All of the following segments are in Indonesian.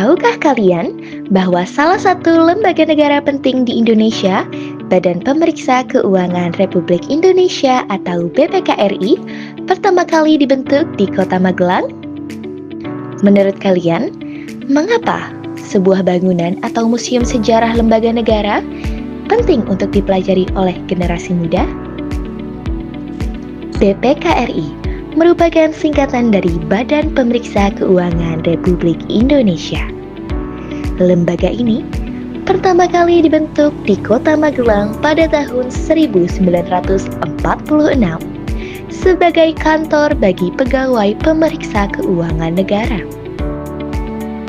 Tahukah kalian bahwa salah satu lembaga negara penting di Indonesia, Badan Pemeriksa Keuangan Republik Indonesia atau BPKRI, pertama kali dibentuk di Kota Magelang? Menurut kalian, mengapa sebuah bangunan atau museum sejarah lembaga negara penting untuk dipelajari oleh generasi muda? BPKRI merupakan singkatan dari Badan Pemeriksa Keuangan Republik Indonesia. Lembaga ini pertama kali dibentuk di Kota Magelang pada tahun 1946 sebagai kantor bagi pegawai pemeriksa keuangan negara.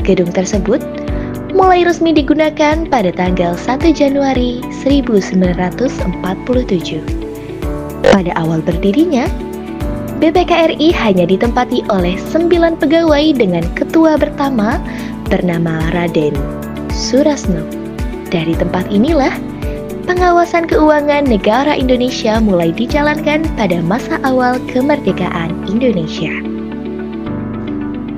Gedung tersebut mulai resmi digunakan pada tanggal 1 Januari 1947. Pada awal berdirinya, BPKRI hanya ditempati oleh 9 pegawai dengan ketua pertama bernama Raden Surasno. Dari tempat inilah, pengawasan keuangan negara Indonesia mulai dijalankan pada masa awal kemerdekaan Indonesia.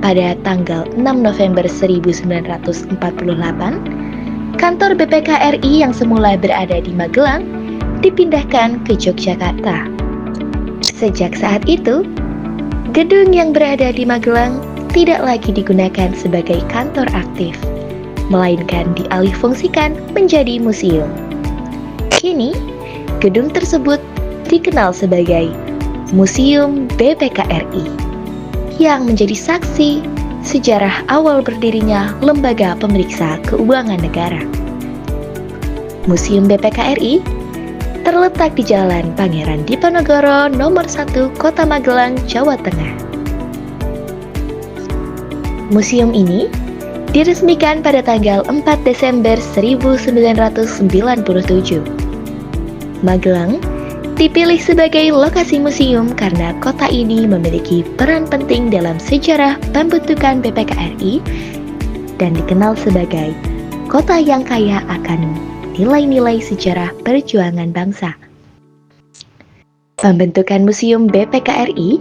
Pada tanggal 6 November 1948, kantor BPKRI yang semula berada di Magelang dipindahkan ke Yogyakarta. Sejak saat itu, gedung yang berada di Magelang tidak lagi digunakan sebagai kantor aktif, melainkan dialihfungsikan menjadi museum. Kini, gedung tersebut dikenal sebagai Museum BPKRI, yang menjadi saksi sejarah awal berdirinya Lembaga Pemeriksa Keuangan Negara. Museum BPKRI terletak di Jalan Pangeran Diponegoro nomor 1 Kota Magelang, Jawa Tengah. Museum ini diresmikan pada tanggal 4 Desember 1997. Magelang dipilih sebagai lokasi museum karena kota ini memiliki peran penting dalam sejarah pembentukan BPKRI dan dikenal sebagai kota yang kaya akan nilai-nilai sejarah perjuangan bangsa. Pembentukan Museum BPKRI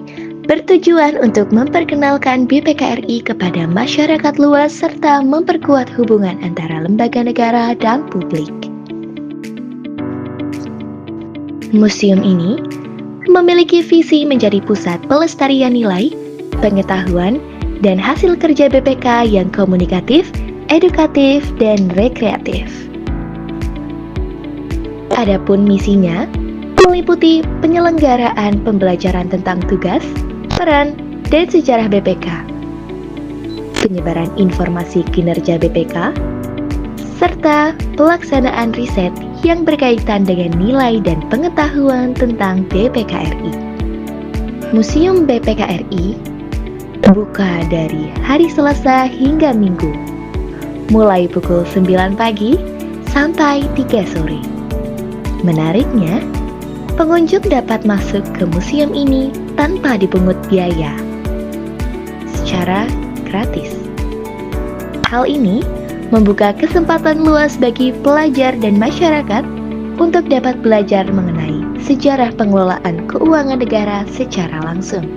bertujuan untuk memperkenalkan BPKRI kepada masyarakat luas serta memperkuat hubungan antara lembaga negara dan publik. Museum ini memiliki visi menjadi pusat pelestarian nilai, pengetahuan, dan hasil kerja BPK yang komunikatif, edukatif, dan rekreatif. Adapun misinya meliputi penyelenggaraan pembelajaran tentang tugas, peran, dan sejarah BPK, penyebaran informasi kinerja BPK, serta pelaksanaan riset yang berkaitan dengan nilai dan pengetahuan tentang BPKRI. Museum BPKRI buka dari hari Selasa hingga Minggu, mulai pukul 9 pagi sampai 3 sore. Menariknya, pengunjung dapat masuk ke museum ini tanpa dipungut biaya, secara gratis. Hal ini membuka kesempatan luas bagi pelajar dan masyarakat untuk dapat belajar mengenai sejarah pengelolaan keuangan negara secara langsung.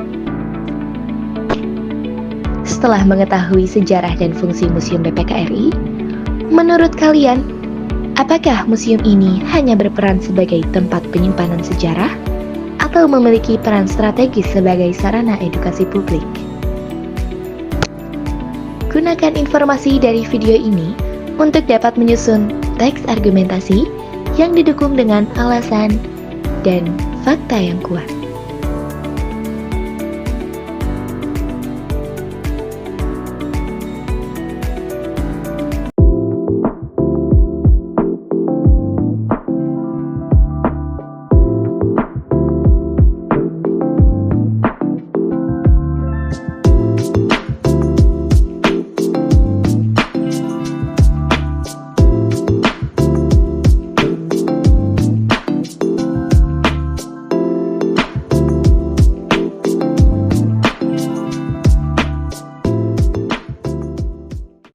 Setelah mengetahui sejarah dan fungsi Museum BPKRI, menurut kalian, apakah museum ini hanya berperan sebagai tempat penyimpanan sejarah atau memiliki peran strategis sebagai sarana edukasi publik? Gunakan informasi dari video ini untuk dapat menyusun teks argumentasi yang didukung dengan alasan dan fakta yang kuat.